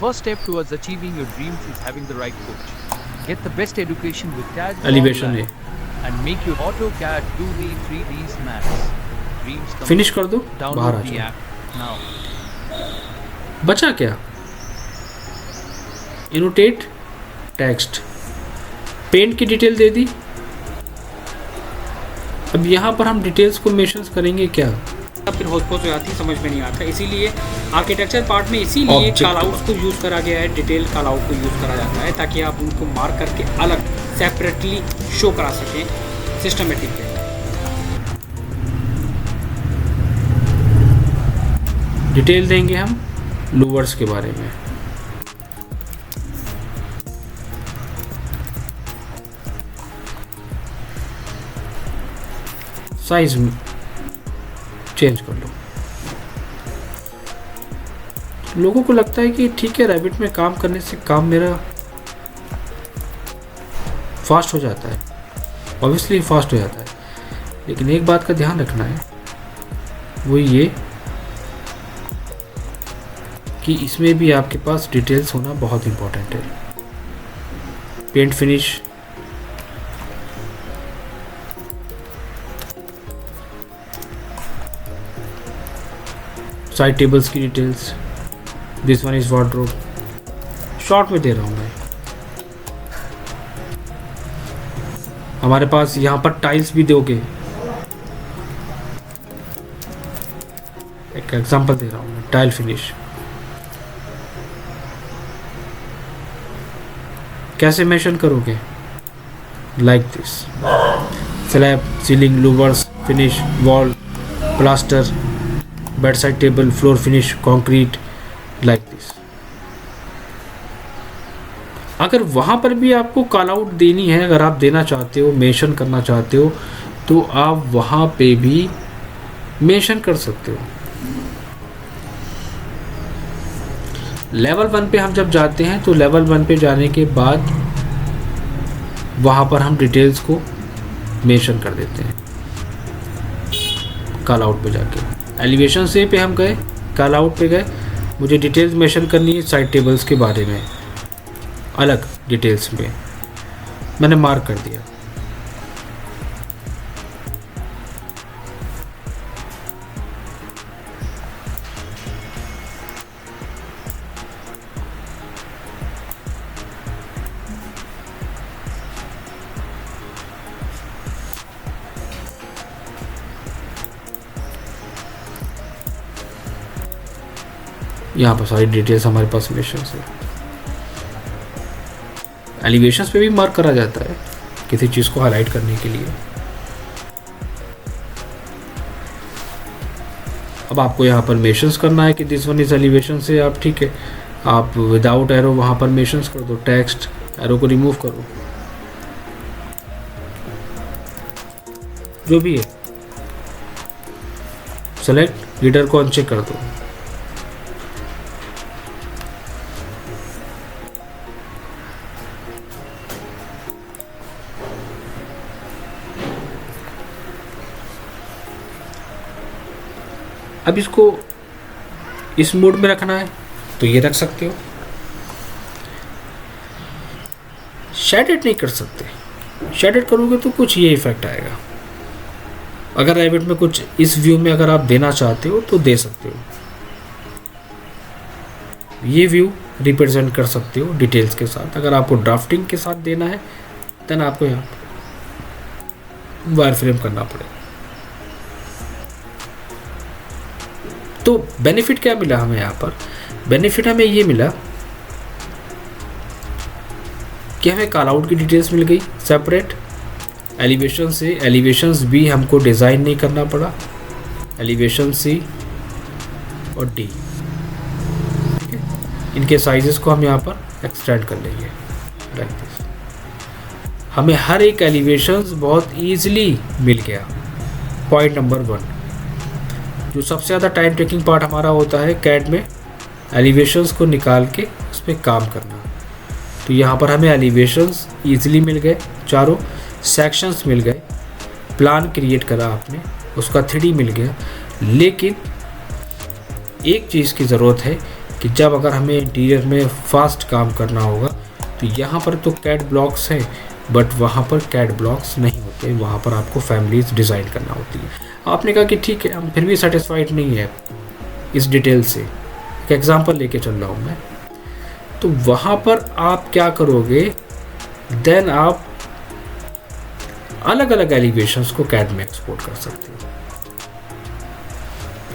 first step towards achieving your dreams is having the right coach. Get the best education with CAD elevation है, and make your AutoCAD 2D 3Ds maths. Dreams come finish कर दो, बाहर आ Download the जाओ। app now. बचा क्या? इनोटेट text, paint की detail दे दी। अब यहाँ पर हम डिटेल्स को मेंशन करेंगे क्या? फिर होस्पोस हो जाती है, समझ में नहीं आता। इसीलिए आर्किटेक्चर पार्ट में इसीलिए Object कॉलआउट्स को यूज़ करा गया है, डिटेल कॉलआउट को यूज़ करा जाता है ताकि आप उनको मार्क करके अलग सेपरेटली शो करा सकें सिस्टमेटिक पे। डिटेल देंगे हम लूवर्स के बारे में। साइज चेंज कर लो। लोगों को लगता है कि ठीक है, रैबिट में काम करने से काम मेरा फास्ट हो जाता है। ऑब्वियसली फास्ट हो जाता है, लेकिन एक बात का ध्यान रखना है, वो ये कि इसमें भी आपके पास डिटेल्स होना बहुत इम्पोर्टेंट है। पेंट फिनिश, साइड टेबल्स की details, this one is wardrobe, short में दे रहा हूँ मैं। हमारे पास यहाँ पर टाइल्स भी दोगे, एक एग्जांपल दे रहा हूँ मैं, टाइल फिनिश कैसे मेंशन करोगे? Like this, slab, ceiling, louvres, finish, wall, plaster, bed side table, floor finish, concrete, like this. अगर वहाँ पर भी आपको कॉल आउट देनी है, अगर आप देना चाहते हो, मेंशन करना चाहते हो, तो आप वहाँ पे भी मेंशन कर सकते हो। लेवल 1 पे हम जब जाते हैं तो लेवल 1 पे जाने के बाद वहाँ पर हम डिटेल्स को मेंशन कर देते हैं कॉल आउट पे जाके। एलिवेशन से पे हम गए, कॉल आउट पे गए, मुझे डिटेल्स मेंशन करनी है साइड टेबल्स के बारे में, अलग डिटेल्स में मैंने मार्क कर दिया। यहाँ पर सारी डिटेल्स हमारे पास मेंशन है। एलिवेशंस पे भी मार्क करा जाता है किसी चीज़ को हाईलाइट करने के लिए। अब आपको यहाँ पर मेंशंस करना है कि दिस वन इज एलिवेशन से, आप ठीक है, आप विदाउट एरो वहाँ पर मेंशंस कर दो, टेक्स्ट एरो को रिमूव करो, जो भी है। सेलेक्ट लीडर को अनचेक कर दो। अब इसको इस मोड में रखना है तो ये रख सकते हो। शेडेड नहीं कर सकते, शेडेड करोगे तो कुछ ये इफेक्ट आएगा। अगर रैबिट में कुछ इस व्यू में अगर आप देना चाहते हो तो दे सकते हो, ये व्यू रिप्रेजेंट कर सकते हो डिटेल्स के साथ। अगर आपको ड्राफ्टिंग के साथ देना है देन आपको यहाँ वायर फ्रेम करना पड़ेगा। तो बेनिफिट क्या मिला हमें यहाँ पर? बेनिफिट हमें ये मिला कि हमें कॉल आउट की डिटेल्स मिल गई सेपरेट। एलिवेशन से एलिवेशंस भी हमको डिज़ाइन नहीं करना पड़ा, एलिवेशन सी और डी, ठीक है। इनके साइजेस को हम यहाँ पर एक्सटेंड कर लेंगे लाइक दिस। हमें हर एक एलिवेशंस बहुत ईजिली मिल गया। पॉइंट नंबर 1, जो सबसे ज़्यादा टाइम टेकिंग पार्ट हमारा होता है कैड में, एलिवेशंस को निकाल के उस पर काम करना। तो यहाँ पर हमें एलिवेशंस ईजिली मिल गए, चारों सेक्शंस मिल गए, प्लान क्रिएट करा आपने, उसका 3D मिल गया। लेकिन एक चीज़ की ज़रूरत है कि जब अगर हमें इंटीरियर में फास्ट काम करना होगा तो यहाँ पर तो कैड ब्लॉक्स हैं, बट वहाँ पर कैड ब्लॉक्स नहीं होते, वहाँ पर आपको फैमिलीज डिज़ाइन करना होती है। आपने कहा कि ठीक है, हम फिर भी सेटिस्फाइड नहीं है इस डिटेल से, एक एग्जांपल लेके चल रहा हूँ मैं, तो वहाँ पर आप क्या करोगे, देन आप अलग अलग एलिवेशंस को कैड में एक्सपोर्ट कर सकते हो।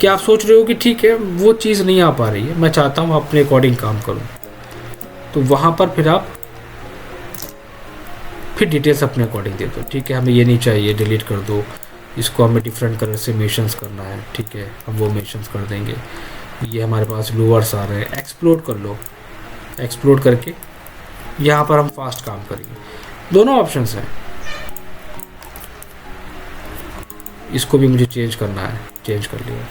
क्या आप सोच रहे हो कि ठीक है वो चीज़ नहीं आ पा रही है, मैं चाहता हूँ अपने अकॉर्डिंग काम करूँ, तो वहाँ पर फिर आप फिर डिटेल्स अपने अकॉर्डिंग दे दो। ठीक है, हमें ये नहीं चाहिए, डिलीट कर दो, इसको हमें डिफरेंट कलर से मेंशंस करना है, ठीक है, हम वो मेंशंस कर देंगे। ये हमारे पास लूवर्स आ रहे हैं, एक्सप्लोर कर लो, एक्सप्लोर करके यहाँ पर हम फास्ट काम करेंगे। दोनों ऑप्शंस हैं। इसको भी मुझे चेंज करना है, चेंज कर लिया।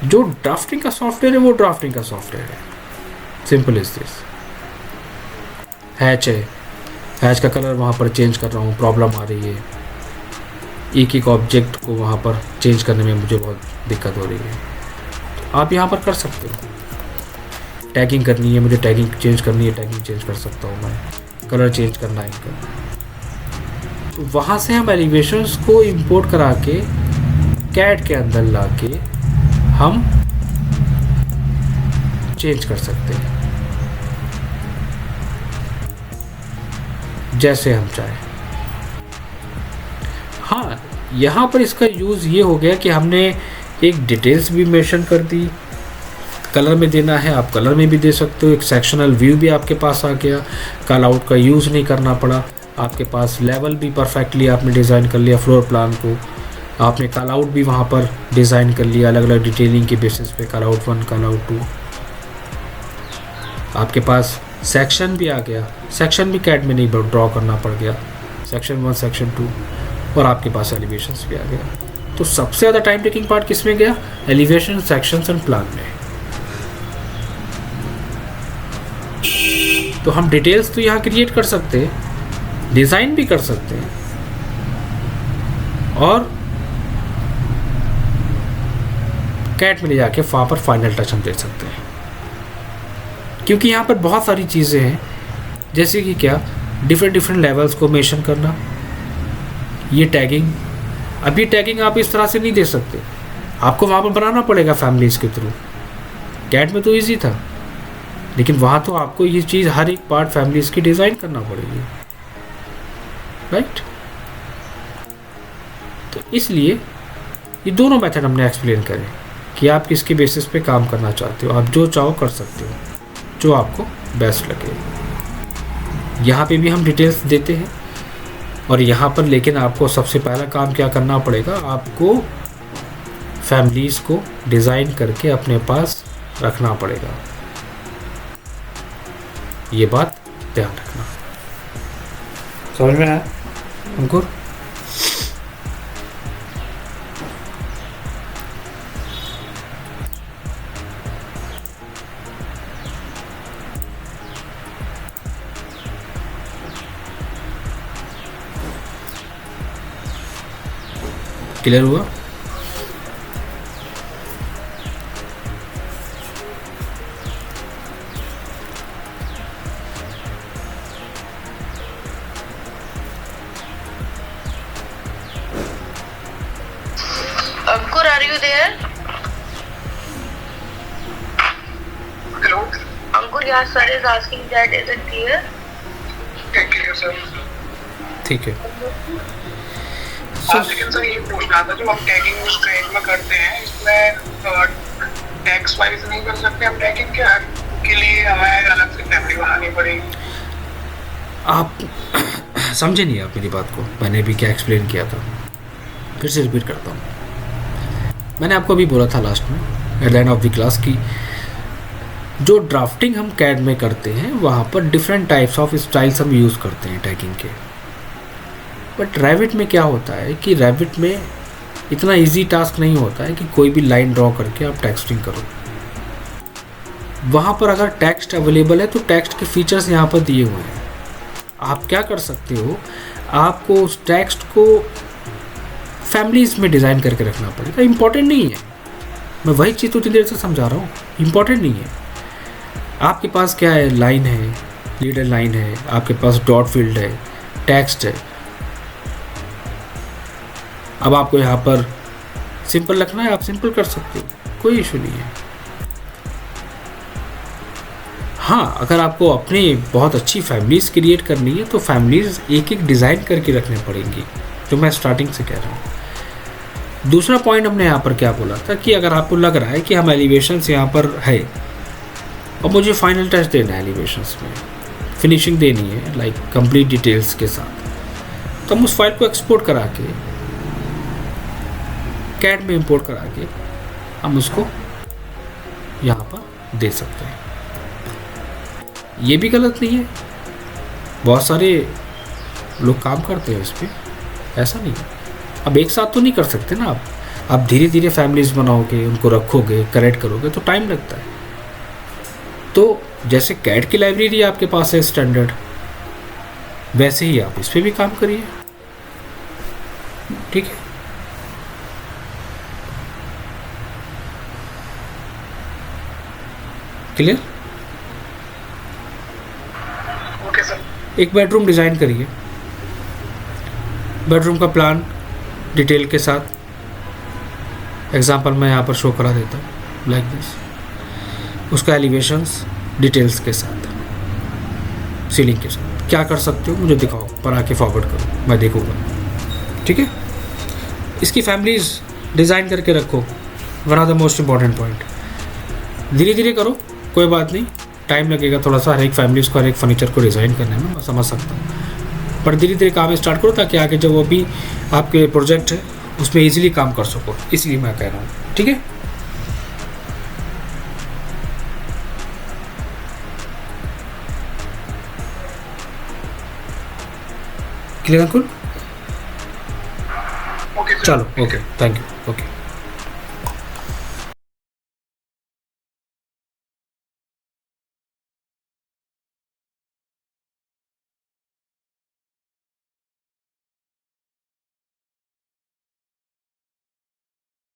जो ड्राफ्टिंग का सॉफ्टवेयर है वो ड्राफ्टिंग का सॉफ्टवेयर है, सिंपल इज दिस। हैच है, हैच का कलर वहाँ पर चेंज कर रहा हूँ, प्रॉब्लम आ रही है, एक एक ऑब्जेक्ट को वहाँ पर चेंज करने में मुझे बहुत दिक्कत हो रही है। तो आप यहाँ पर कर सकते हो। टैगिंग करनी है मुझे, टैगिंग चेंज करनी है, टैगिंग चेंज कर सकता हूँ मैं, कलर चेंज करना है इनका। तो वहाँ से हम एलिवेशंस को इंपोर्ट करा के कैड के अंदर ला के हम चेंज कर सकते हैं जैसे हम चाहें। हाँ, यहाँ पर इसका यूज़ ये हो गया कि हमने एक डिटेल्स भी मेंशन कर दी, कलर में देना है आप कलर में भी दे सकते हो, एक सेक्शनल व्यू भी आपके पास आ गया, कॉल आउट का यूज़ नहीं करना पड़ा, आपके पास लेवल भी परफेक्टली आपने डिज़ाइन कर लिया, फ्लोर प्लान को आपने कॉल आउट भी वहाँ पर डिज़ाइन कर लिया अलग अलग डिटेलिंग के बेसिस पे, कॉल आउट 1 कॉल आउट 2। आपके पास सेक्शन भी आ गया, सेक्शन भी कैड में नहीं ड्रॉ करना पड़ गया, सेक्शन 1 सेक्शन 2, और आपके पास एलिवेशंस भी आ गया। तो सबसे ज़्यादा टाइम टेकिंग पार्ट किस में गया, एलिवेशन, सेक्शंस एंड प्लान में। तो हम डिटेल्स तो यहाँ क्रिएट कर सकते हैं, डिज़ाइन भी कर सकते हैं, और कैट में ले जाके वहाँ पर फाइनल टच हम दे सकते हैं। क्योंकि यहाँ पर बहुत सारी चीज़ें हैं, जैसे कि क्या, डिफरेंट लेवल्स को मेंशन करना, ये टैगिंग। अब ये टैगिंग आप इस तरह से नहीं दे सकते, आपको वहाँ पर बनाना पड़ेगा फैमिलीज़ के थ्रू। कैट में तो ईजी था, लेकिन वहाँ तो आपको ये चीज़ हर एक पार्ट फैमिलीज़ की डिज़ाइन करना पड़ेगी, राइट। तो इसलिए ये दोनों मेथड हमने एक्सप्लेन करे कि आप किसके बेसिस पे काम करना चाहते हो। आप जो चाहो कर सकते हो, जो आपको बेस्ट लगे। यहाँ पे भी हम डिटेल्स देते हैं, और यहाँ पर लेकिन आपको सबसे पहला काम क्या करना पड़ेगा, आपको फैमिलीज़ को डिज़ाइन करके अपने पास रखना पड़ेगा। ये बात ध्यान रखना। समझ में आया अंकुर? क्लियर हुआ? Ankur, are you there? Hello. Ankur, yeah, sir is asking that. Is it clear? Okay, clear, sir. ठीक है। लेकिन सर ये पूछना था, जो हम टैगिंग उस ट्रेड में करते हैं, इसमें टैक्स वाइज नहीं कर सकते हम टैगिंग के लिए हमें अलग से फैमिली बनानी पड़ेगी? आप समझे नहीं आप मेरी बात को, मैंने भी क्या एक्सप्लेन किया था, फिर से रिपीट करता हूँ। मैंने आपको अभी बोला था लास्ट में at the end of the class की जो ड्राफ्टिंग हम कैड में करते हैं वहाँ पर डिफरेंट टाइप्स ऑफ स्टाइल्स हम यूज़ करते हैं टैगिंग के। बट रैविट में क्या होता है कि रैविट में इतना इजी टास्क नहीं होता है कि कोई भी लाइन ड्रॉ करके आप टेक्सटिंग करो। वहाँ पर अगर टेक्स्ट अवेलेबल है तो टेक्स्ट के फीचर्स यहाँ पर दिए हुए हैं। आप क्या कर सकते हो, आपको उस टेक्स्ट को फैमिलीज़ में डिज़ाइन करके रखना पड़ेगा। इम्पॉर्टेंट नहीं है, मैं वही चीज़ तो इतनी देर से समझा रहा हूँ, इम्पोर्टेंट नहीं है। आपके पास क्या है, लाइन है, लीडर लाइन है, आपके पास डॉट फील्ड है, टेक्स्ट है। अब आपको यहाँ पर सिंपल रखना है, आप सिंपल कर सकते हो, कोई इशू नहीं है। हाँ, अगर आपको अपनी बहुत अच्छी फैमिलीज़ क्रिएट करनी है तो फैमिलीज़ एक एक डिज़ाइन करके रखने पड़ेंगी, जो मैं स्टार्टिंग से कह रहा हूँ। दूसरा पॉइंट हमने यहाँ पर क्या बोला था कि अगर आपको लग रहा है कि हम एलिवेशंस यहाँ पर है और मुझे फाइनल टच देना है एलिवेशंस में, फिनिशिंग देनी है लाइक कंप्लीट डिटेल्स के साथ, तो हम उस फाइल को एक्सपोर्ट करा के कैट में इंपोर्ट करा के हम उसको यहाँ पर दे सकते हैं। ये भी गलत नहीं है, बहुत सारे लोग काम करते हैं इस पर, ऐसा नहीं है। अब एक साथ तो नहीं कर सकते ना आप धीरे धीरे फैमिलीज बनाओगे, उनको रखोगे, करेक्ट करोगे तो टाइम लगता है। तो जैसे कैट की लाइब्रेरी आपके पास है स्टैंडर्ड, वैसे ही आप इस पर भी काम करिए, ठीक है। क्लियर? Okay sir. एक बेडरूम डिज़ाइन करिए, बेडरूम का प्लान डिटेल के साथ, एग्जांपल मैं यहाँ पर शो करा देता हूँ लाइक दिस, उसका एलिवेशंस डिटेल्स के साथ, सीलिंग के साथ। क्या कर सकते हो मुझे दिखाओ, बना के फॉरवर्ड करो, मैं देखूँगा, ठीक है। इसकी फैमिलीज डिज़ाइन करके रखो, one of the most important point. धीरे धीरे करो, कोई बात नहीं, टाइम लगेगा थोड़ा सा हर एक फैमिलीज़ को, हर एक फर्नीचर को डिज़ाइन करने में, मैं समझ सकता हूँ, पर धीरे धीरे काम स्टार्ट करो ताकि आगे जब वो भी आपके प्रोजेक्ट है उसमें इजीली काम कर सको, इसलिए मैं कह रहा हूँ, ठीक है। Clear uncle? Okay sir. चलो, ओके, थैंक यू, ओके।